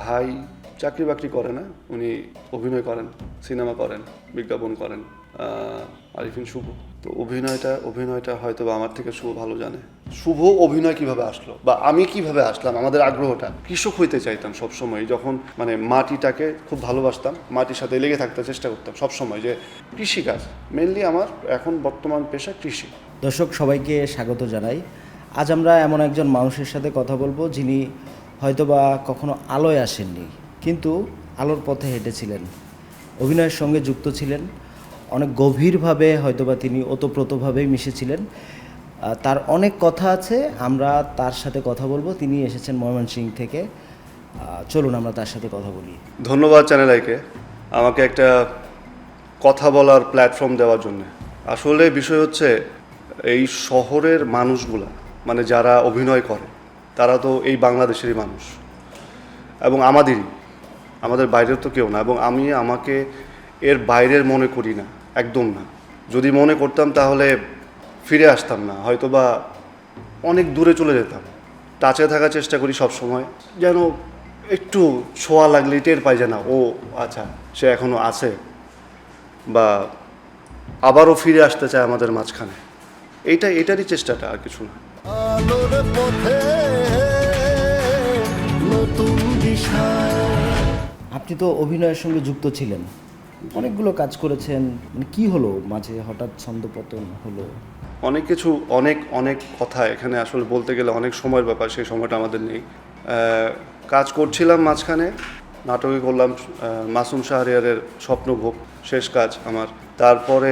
ভাই চাকরি বাকরি করে না, উনি অভিনয় করেন, সিনেমা করেন, বিজ্ঞাপন করেন, আরিফিন শুভ। তো অভিনয়টা হয়তো বা আমার থেকে শুভ ভালো জানে। শুভ অভিনয় কিভাবে আসলো বা আমি কিভাবে আসলাম, আমাদের আগ্রহটা, কৃষক হইতে চাইতাম সবসময়। যখন মানে মাটিটাকে খুব ভালোবাসতাম, মাটির সাথে লেগে থাকতে চেষ্টা করতাম সবসময়, যে কৃষিকাজ মেনলি আমার এখন বর্তমান পেশা কৃষি। দর্শক সবাইকে স্বাগত জানাই। আজ আমরা এমন একজন মানুষের সাথে কথা বলবো যিনি হয়তোবা কখনো আলোয় আসেননি, কিন্তু আলোর পথে হেঁটেছিলেন, অভিনয়ের সঙ্গে যুক্ত ছিলেন, অনেক গভীরভাবে হয়তোবা তিনি ওতপ্রোতভাবেই মিশেছিলেন। তার অনেক কথা আছে, আমরা তার সাথে কথা বলবো। তিনি এসেছেন ময়মনসিংহ থেকে। চলুন আমরা তার সাথে কথা বলি। ধন্যবাদ চ্যানেল আইকে আমাকে একটা কথা বলার প্ল্যাটফর্ম দেওয়ার জন্য। আসলে বিষয় হচ্ছে, এই শহরের মানুষগুলা মানে যারা অভিনয় করে তারা তো এই বাংলাদেশেরই মানুষ এবং আমাদের বাইরের তো কেউ না, এবং আমি আমাকে এর বাইরের মনে করি না, একদম না। যদি মনে করতাম তাহলে ফিরে আসতাম না, হয়তোবা অনেক দূরে চলে যেতাম। টাচে থাকার চেষ্টা করি সব সময়, যেন একটু ছোঁয়া লাগলেই টের পাই যে না, ও আচ্ছা সে এখনও আছে, বা আবারও ফিরে আসতে চায় আমাদের মাঝখানে। এটারই চেষ্টাটা, আর কিছু না। আলোর পথে নতুন দিশা। আপনি তো অভিনয়ের সঙ্গে যুক্ত ছিলেন, অনেকগুলো কাজ করেছেন, মানে কি হলো মাঝে হঠাৎ ছন্দপতন হলো? অনেক কিছু, অনেক কথা এখানে আসলে বলতে গেলে অনেক সময়ের ব্যাপার, সেই সময়টা আমাদের নেই। কাজ করছিলাম মাঝখানে, নাটকে করলাম মাসুম শাহরিয়ারের স্বপ্নভোগ, শেষ কাজ আমার। তারপরে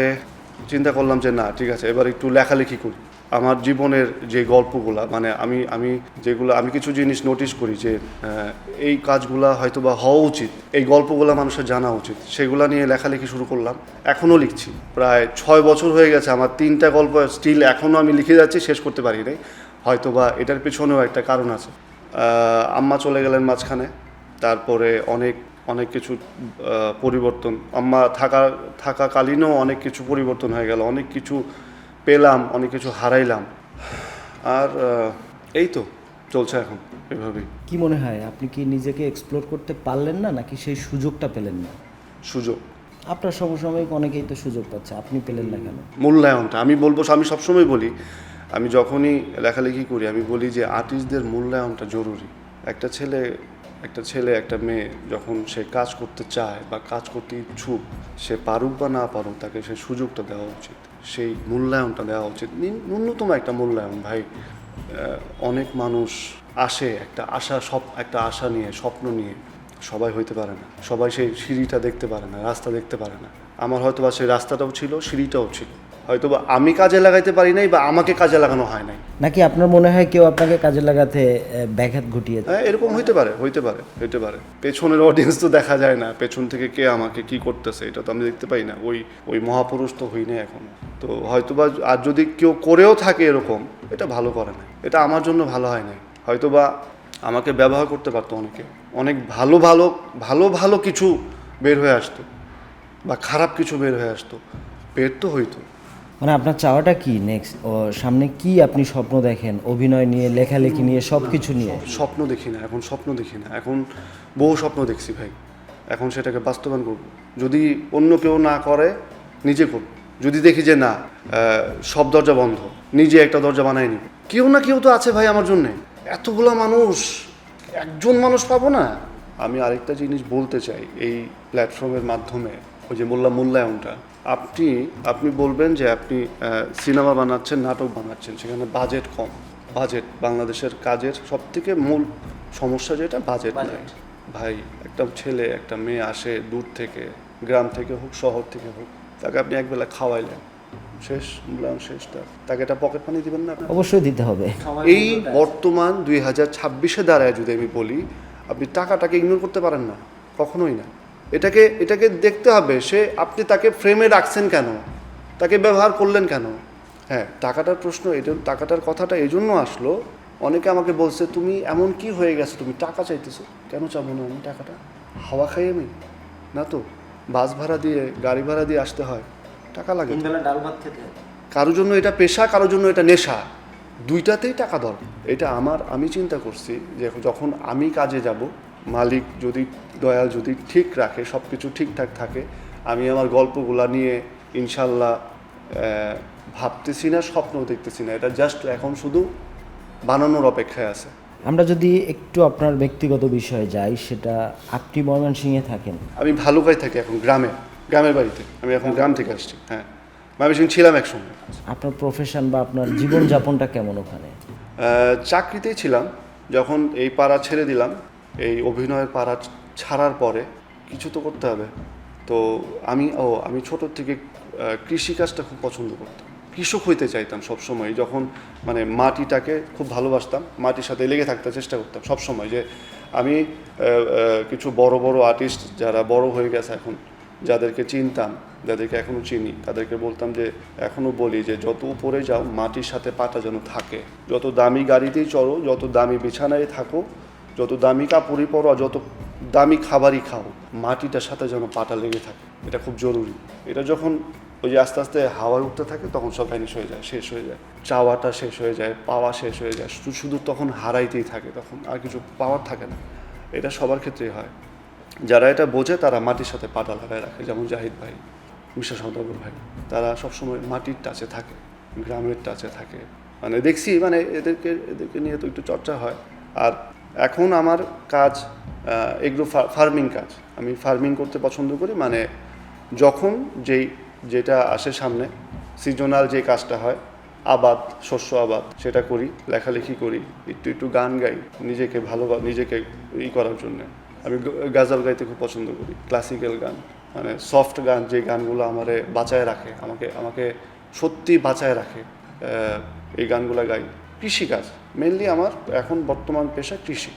চিন্তা করলাম যে না, ঠিক আছে, এবার একটু লেখালেখি করি। আমার জীবনের যে গল্পগুলা, মানে আমি কিছু জিনিস নোটিস করি যে এই কাজগুলা হয়তো বা হওয়া উচিত, এই গল্পগুলা মানুষের জানা উচিত, সেগুলা নিয়ে লেখালেখি শুরু করলাম। এখনও লিখছি, প্রায় 6 বছর হয়ে গেছে আমার 3টা গল্প স্টিল এখনও আমি লিখে যাচ্ছি, শেষ করতে পারি নাই। হয়তো বা এটার পেছনেও একটা কারণ আছে। আম্মা চলে গেলেন মাঝখানে, তারপরে অনেক কিছু পরিবর্তন, আম্মা থাকাকালীনও অনেক কিছু পরিবর্তন হয়ে গেল, অনেক কিছু পেলাম, অনেক কিছু হারাইলাম। আর এই তো চলছে এখন এভাবেই। কি মনে হয়, আপনি কি নিজেকে এক্সপ্লোর করতে পারলেন না, নাকি সেই সুযোগটা পেলেন না? সুযোগ, আপনার সমসাময়িক অনেকেই তো সুযোগ পাচ্ছে, আপনি পেলেন না কেন? মূল্যায়নটা আমি সবসময় বলি, আমি যখনই লেখালেখি করি আমি বলি যে আর্টিস্টদের মূল্যায়নটা জরুরি। একটা ছেলে একটা মেয়ে যখন সে কাজ করতে চায় বা কাজ করতে ইচ্ছুক, সে পারুক বা না পারুক, তাকে সেই সুযোগটা দেওয়া উচিত, সেই মূল্যায়নটা দেওয়া উচিত, ন্যূনতম একটা মূল্যায়ন। ভাই, অনেক মানুষ আসে একটা আশা নিয়ে, স্বপ্ন নিয়ে, সবাই হইতে পারে না, সবাই সেই সিঁড়িটা দেখতে পারে না, রাস্তা দেখতে পারে না। আমার হয়তো বা সেই রাস্তাটাও ছিল, সিঁড়িটাও ছিল, হয়তো বা আমি কাজে লাগাইতে পারি নাই বা আমাকে কাজে লাগানো হয় নাই। নাকি আপনার মনে হয় কেউ আপনাকে কাজে লাগাতে ব্যাঘাত ঘটিয়েছে? হ্যাঁ, এরকম হইতে পারে। পেছনের অডিয়েন্স তো দেখা যায় না, পেছন থেকে কে আমাকে কি করতেছে এটা তো আমি দেখতে পাই না। ওই মহাপুরুষ তো হই না এখন। তো হয়তোবা আর যদি কেউ করেও থাকে এরকম, এটা ভালো করে না, এটা আমার জন্য ভালো হয় নাই। হয়তোবা আমাকে ব্যবহার করতে পারতো অনেকে, অনেক ভালো কিছু বের হয়ে আসতো, বা খারাপ কিছু বের হয়ে আসতো, বের তো হইতো। মানে আপনার চাওয়াটা কি নেক্সট, ও সামনে কি আপনি স্বপ্ন দেখেন, অভিনয় নিয়ে, লেখালেখি নিয়ে, সব কিছু নিয়ে? স্বপ্ন দেখি না এখন, বহু স্বপ্ন দেখছি ভাই। এখন সেটাকে বাস্তবায়ন করব। যদি অন্য কেউ না করে, নিজে করব। যদি দেখি যে না, সব দরজা বন্ধ, নিজে একটা দরজা বানাই নিব। কেউ না কেউ তো আছে ভাই আমার জন্যে, এতগুলা মানুষ, একজন মানুষ পাবো না? আমি আরেকটা জিনিস বলতে চাই এই প্ল্যাটফর্মের মাধ্যমে, ওই যে বললাম মূল্যায়নটা। আপনি বলবেন যে আপনি সিনেমা বানাচ্ছেন, নাটক বানাচ্ছেন, সেখানে বাজেট কম। বাংলাদেশের কাজের সবথেকে মূল সমস্যা যেটা, বাজেট নাই। ভাই, একটা ছেলে একটা মেয়ে আসে দূর থেকে, গ্রাম থেকে হোক, শহর থেকে হোক, তাকে আপনি একবেলা খাওয়াইলেন, শেষ, মূল্যায়ন শেষ। তাকে একটা পকেট মানি দিবেন না? অবশ্যই দিতে হবে। এই বর্তমান 2026-এ দাঁড়ায় যদি আমি বলি, আপনি টাকাটাকে ইগনোর করতে পারেন না, কখনোই না। এটাকে দেখতে হবে, আপনি তাকে ফ্রেমে রাখছেন কেন, তাকে ব্যবহার করলেন কেন। হ্যাঁ, টাকাটার প্রশ্ন, টাকাটার কথাটা এই জন্য আসলো, অনেকে আমাকে বলছে তুমি এমন কি হয়ে গেছো, তুমি টাকা চাইতেছো। কেন চাবো না আমি টাকাটা? হাওয়া খাই আমি না তো, বাস ভাড়া দিয়ে, গাড়ি ভাড়া দিয়ে আসতে হয়, টাকা লাগে। কারোর জন্য এটা পেশা, কারোর জন্য এটা নেশা, দুইটাতেই টাকা দরকার। এটা আমি চিন্তা করছি যে যখন আমি কাজে যাব, মালিক যদি দয়াল যদি ঠিক রাখে, সব কিছু ঠিকঠাক থাকে, আমি আমার গল্পগুলা নিয়ে ইনশাল্লাহ ভাবতেছি না, স্বপ্ন দেখতেছি না, এটা জাস্ট এখন শুধু বানানোর অপেক্ষায় আছে। আমরা যদি একটু আপনার ব্যক্তিগত বিষয়ে যাই, সেটা আপনি ময়মনসিংহে থাকেন। আমি ভালুকায় থাকি এখন, গ্রামের বাড়িতে। আমি এখন গ্রাম থেকে আসছি। হ্যাঁ, ময়মনসিংহ ছিলাম এক সময়। আপনার প্রফেশন বা আপনার জীবনযাপনটা কেমন ওখানে? চাকরিতেই ছিলাম। যখন এই পাড়া ছেড়ে দিলাম, এই অভিনয়ের পাড়া ছাড়ার পরে কিছু তো করতে হবে। তো আমি ছোটোর থেকে কৃষিকাজটা খুব পছন্দ করতাম, কৃষক হইতে চাইতাম সবসময়। যখন মানে মাটিটাকে খুব ভালোবাসতাম, মাটির সাথে লেগে থাকতে চেষ্টা করতাম সবসময়। যে আমি কিছু বড় বড় আর্টিস্ট যারা বড় হয়ে গেছে এখন, যাদেরকে চিনতাম, যাদেরকে এখনও চিনি, তাদেরকে বলতাম যে, এখনও বলি যে যত উপরে যাও মাটির সাথে পাটা যেন থাকে। যত দামি গাড়িতেই চড়ো, যত দামি বিছানায় থাকো, যত দামি কাপড়ই পরো, আর যত দামি খাবারই খাও, মাটিটার সাথে যেন পাটা লেগে থাকে। এটা খুব জরুরি। এটা যখন ওই যে আস্তে আস্তে হাওয়ায় উঠতে থাকে, তখন সব ভ্যানিশ হয়ে যায়, শেষ হয়ে যায়, চাওয়াটা শেষ হয়ে যায়, পাওয়া শেষ হয়ে যায়, শুধু শুধু তখন হারাইতেই থাকে, তখন আর কিছু পাওয়ার থাকে না। এটা সবার ক্ষেত্রেই হয়। যারা এটা বোঝে তারা মাটির সাথে পাটা লাগায় রাখে, যেমন জাহিদ ভাই, মিশা সওদাগর ভাই, তারা সবসময় মাটির টাচে থাকে, গ্রামের টাচে থাকে। মানে দেখছি, মানে এদেরকে নিয়ে তো একটু চর্চা হয়। আর এখন আমার কাজ এগ্রো ফার্মিং কাজ। আমি ফার্মিং করতে পছন্দ করি। মানে যখন যেটা আসে সামনে, সিজনাল যে কাজটা হয়, আবাদ, শস্য আবাদ, সেটা করি, লেখালেখি করি, একটু গান গাই, নিজেকে করার জন্য। আমি গাজাল গাইতে খুব পছন্দ করি, ক্লাসিক্যাল গান, মানে সফট গান, যে গানগুলো আমারে বাঁচায় রাখে, আমাকে সত্যি বাঁচায় রাখে, এই গানগুলো গাই। কৃষিকাজ মেনলি আমার এখন বর্তমান পেশা কৃষি।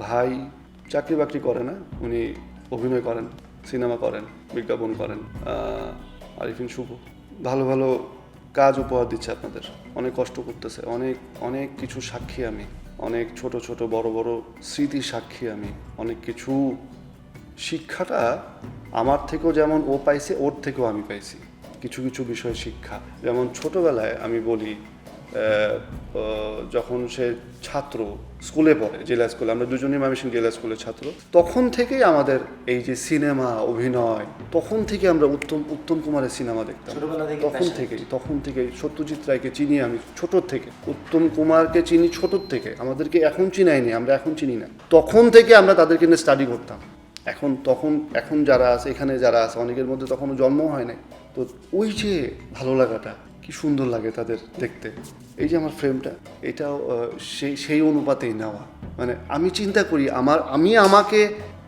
ভাই চাকরি বাকরি করে না, উনি অভিনয় করেন, সিনেমা করেন, বিজ্ঞাপন করেন। আরিফিন শুভ ভালো ভালো কাজ উপহার দিচ্ছে আপনাদের, অনেক কষ্ট করতেছে, অনেক কিছু সাক্ষী আমি, অনেক ছোট ছোট বড় বড় স্মৃতির সাক্ষী আমি। অনেক কিছু শিক্ষাটা আমার থেকেও যেমন ও পাইছে, ওর থেকেও আমি পাইছি কিছু কিছু বিষয় শিক্ষা। যেমন ছোটবেলায় আমি বলি, যখন সে ছাত্র, স্কুলে পড়ে, জেলা স্কুলে, আমরা দুজনেই ময়মনসিংহ জেলা স্কুলের ছাত্র, তখন থেকেই আমাদের এই যে সিনেমা, অভিনয়, তখন থেকে আমরা উত্তম কুমারের সিনেমা দেখতাম। তখন থেকেই সত্যজিৎ রায়কে চিনি আমি ছোটোর থেকে, উত্তম কুমারকে চিনি ছোটোর থেকে। আমাদেরকে এখন চিনায়নি, আমরা এখন চিনি না, তখন থেকে আমরা তাদেরকে নিয়ে স্টাডি করতাম। এখন যারা আছে, এখানে যারা আছে, অনেকের মধ্যে তখনও জন্ম হয় নাই। তো ওই যে ভালো লাগাটা, কি সুন্দর লাগে তাদের দেখতে। এই যে আমার ফ্রেমটা, এটাও সেই অনুপাতেই নেওয়া। মানে আমি চিন্তা করি আমি আমাকে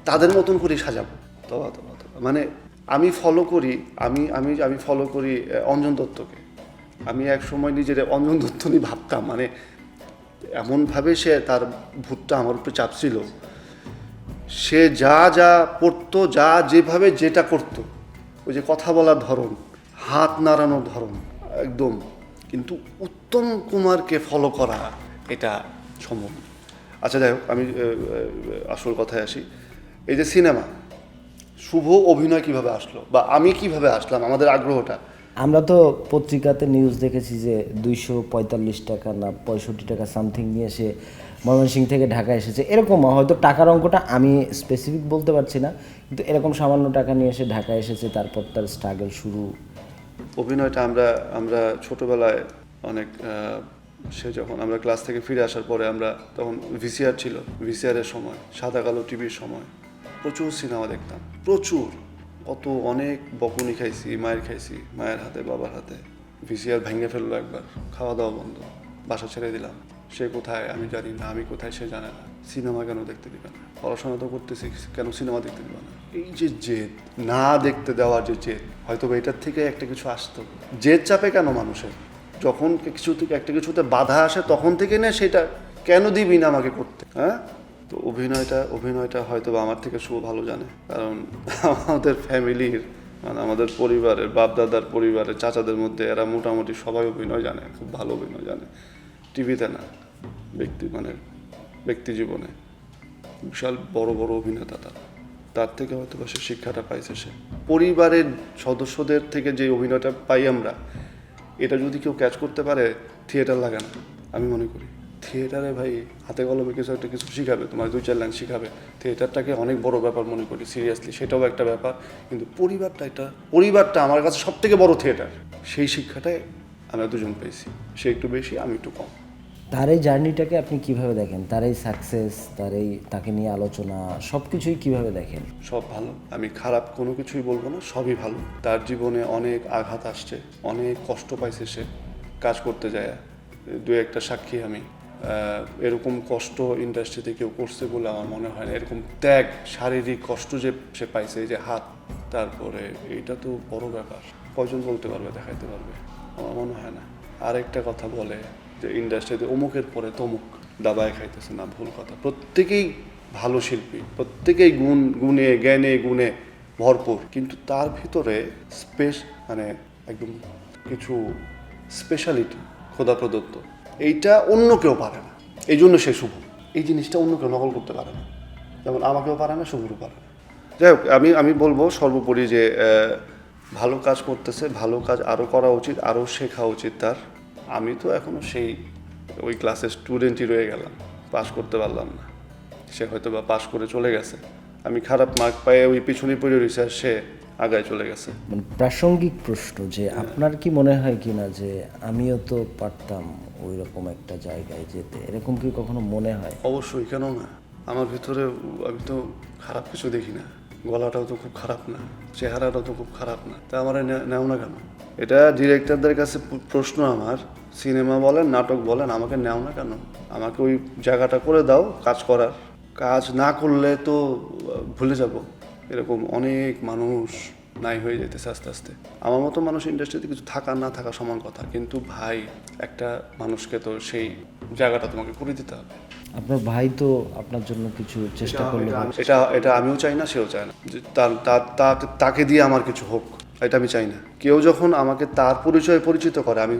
তাদের মতন করে সাজাবো। তবা মানে আমি ফলো করি অঞ্জন দত্তকে। আমি এক সময় নিজের অঞ্জন দত্ত নিয়ে ভাবতাম, মানে এমনভাবে সে, তার ভূতটা আমার উপরে চাপছিল। সে যা পড়তো, যেভাবে যেটা করতো, ওই যে কথা বলার ধরন, হাত নাড়ানোর ধরন, একদম। কিন্তু উত্তম কুমারকে ফলো করা এটা সম্ভব। আচ্ছা, যাই হোক, আমি আসল কথায় আসি। এই যে সিনেমা, শুভ অভিনয় কিভাবে আসলো, বা আমি কিভাবে আসলাম, আমাদের আগ্রহটা। আমরা তো পত্রিকাতে নিউজ দেখেছি যে 245 টাকা না 65 টাকা সামথিং নিয়ে সে ময়মনসিংহ থেকে ঢাকা এসেছে। এরকম হয়তো টাকার অঙ্কটা আমি স্পেসিফিক বলতে পারছি না, কিন্তু এরকম সামান্য টাকা নিয়ে এসে ঢাকা এসেছে, তারপর তার স্ট্রাগল শুরু। অভিনয়টা আমরা ছোটোবেলায় অনেক, সে যখন আমরা ক্লাস থেকে ফিরে আসার পরে, আমরা তখন ভিসিআর ছিল, ভিসিআরের সময়, সাদা কালো টিভির সময়, প্রচুর সিনেমা দেখতাম, প্রচুর। অনেক বকুনি খাইছি, মায়ের হাতে, বাবার হাতে। ভিসিআর ভেঙে ফেললো একবার, খাওয়া দাওয়া বন্ধ, বাসা ছেড়ে দিলাম। সে কোথায় আমি জানি না, আমি কোথায় সে জানে না। সিনেমা কেন দেখতে দিবে না? পড়াশোনা তো করতেছি, কেন সিনেমা দেখতে দিবে না? এই যে জেদ, না দেখতে দেওয়ার যে জেদ, হয়তো এটার থেকে একটা কিছু আসতো। জেদ চাপে কেন মানুষের? যখন একটা কিছুতে বাধা আসে, তখন থেকে না সেটা কেন দিবি না আমাকে করতে, হ্যাঁ? তো অভিনয়টা হয়তো আমার থেকে শুভ ভালো জানে, কারণ আমাদের ফ্যামিলির, মানে আমাদের পরিবারের, বাপদাদার পরিবারের, চাচাদের মধ্যে এরা মোটামুটি সবাই অভিনয় জানে, খুব ভালো অভিনয় জানে। টিভিতে না, ব্যক্তি জীবনে বিশাল বড় বড় অভিনেতা তার থেকে হয়তো সে শিক্ষাটা পাইছে। সে পরিবারের সদস্যদের থেকে যে অভিনয়টা পাই আমরা, এটা যদি কেউ ক্যাচ করতে পারে, থিয়েটার লাগে না, আমি মনে করি। থিয়েটারে ভাই হাতে কলমে কিছু শিখাবে, তোমার 2-4 লাইন শিখাবে, থিয়েটারটাকে অনেক বড় ব্যাপার মনে করি সিরিয়াসলি, সেটাও একটা ব্যাপার। কিন্তু পরিবারটা আমার কাছে সব থেকে বড় থিয়েটার। সেই শিক্ষাটাই আমরা দুজন পেয়েছি, সে একটু বেশি, আমি একটু কম। তার এই জার্নিটাকে আপনি কিভাবে দেখেন? তার এই সাকসেস, তাকে নিয়ে আলোচনা, সব কিছুই কীভাবে দেখেন? সব ভালো, আমি খারাপ কোনো কিছুই বলবো না, সবই ভালো। তার জীবনে অনেক আঘাত আসছে, অনেক কষ্ট পাইছে সে কাজ করতে যায়, 2-1টা সাক্ষী আমি। এরকম কষ্ট ইন্ডাস্ট্রিতে কেউ করছে বলে আমার মনে হয় না। এরকম ত্যাগ, শারীরিক কষ্ট যে সে পাইছে, এই যে হাত, তারপরে এইটা তো বড় ব্যাপার। কয়জন বলতে পারবে, দেখাইতে পারবে? আমার মনে হয় না। আরেকটা কথা বলে যে ইন্ডাস্ট্রিতে অমুকের পরে তমুক দাবায় খাইতেছে, না, ভুল কথা। প্রত্যেকেই ভালো শিল্পী, প্রত্যেকেই গুণে জ্ঞানে ভরপুর, কিন্তু তার ভিতরে মানে একদম কিছু স্পেশালিটি খোদা প্রদত্ত, এইটা অন্য কেউ পারে না, এই জন্য সে শুভ। এই জিনিসটা অন্য কেউ নকল করতে পারে না, যেমন আমাকেও পারে না, শুভরও পারে না। যাই হোক, আমি বলবো সর্বোপরি যে ভালো কাজ করতেছে, ভালো কাজ আরও করা উচিত, আরও শেখা উচিত তার। আমি তো এখনও সেই ওই ক্লাসের স্টুডেন্টই রয়ে গেলাম, পাশ করতে পারলাম না। সে হয়তো বা পাশ করে চলে গেছে, আমি খারাপ মার্ক পাই ওই পিছনে পড়ে রয়েছে, আর সে আগায় চলে গেছে। মানে প্রাসঙ্গিক প্রশ্ন, যে আপনার কি মনে হয় কি না যে আমিও তো পারতাম ওই রকম একটা জায়গায় যেতে, এরকম কি কখনো মনে হয়? অবশ্যই, কেন না? আমার ভিতরে আমি তো খারাপ কিছু দেখি না, গলাটাও তো খুব খারাপ না, চেহারাটাও তো খুব খারাপ না, তা আমার নেও না কেন? এটা ডিরেক্টরদের কাছে প্রশ্ন আমার। সিনেমা বলেন, নাটক বলেন, আমাকে নেও না কেন? আমাকে ওই জায়গাটা করে দাও কাজ করার। কাজ না করলে তো ভুলে যাব। এরকম অনেক মানুষ নাই হয়ে যেতেছে আস্তে আস্তে। আমার মতো মানুষ ইন্ডাস্ট্রিতে কিছু থাকা না থাকা সমান কথা, কিন্তু ভাই, একটা মানুষকে তো সেই জায়গাটা তোমাকে করে দিতে হবে। আপনার ভাই তো আপনার জন্য কিছু চেষ্টা করলো। এটা আমিও চাই না, সেও চায় না যে তাকে দিয়ে আমার কিছু হোক, এটা আমি চাই না। কেউ যখন আমাকে তার পরিচয়ে পরিচিত করে, আমি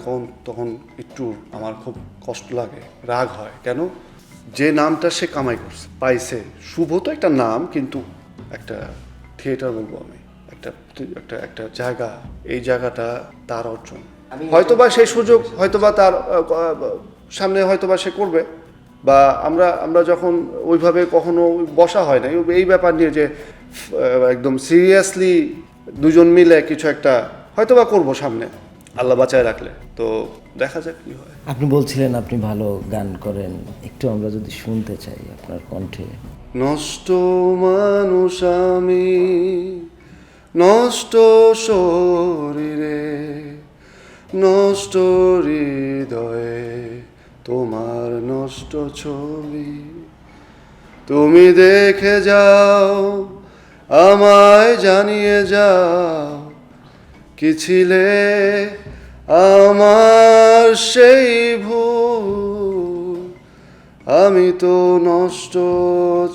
তখন একটু আমার খুব কষ্ট লাগে, রাগ হয়। কেন? যে নামটা সে কামাই করছে, পাইছে। শুভ তো একটা নাম, কিন্তু একটা থিয়েটার বলবো আমি, একটা জায়গা, এই জায়গাটা তার অর্জন। হয়তোবা সেই সুযোগ হয়তোবা তার সামনে হয়তোবা সে করবে, বা আমরা যখন ওইভাবে কখনো বসা হয় না এই ব্যাপার নিয়ে যে একদম সিরিয়াসলি দুজন মিলে কিছু একটা হয়তোবা করবো সামনে, আল্লাহ বাঁচায় রাখলে। তো দেখা যাক কি হয়। আপনি বলছিলেন আপনি ভালো গান করেন, একটু আমরা যদি শুনতে চাই আপনার কণ্ঠে। নষ্ট মানুষ আমি, নষ্ট শরীরে, নষ্ট হৃদয়ে, তোমার নষ্ট ছবি তুমি দেখে যাও, আমায় জানিয়ে যাও, কি ছিলে আমার সেই ভুল। আমি তো নষ্ট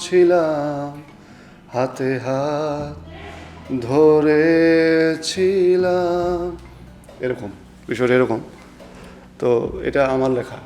ছিলাম, হাতে হাত ধরেছিলাম, এরকম বিষয়টা এরকম। তো এটা আমার লেখা।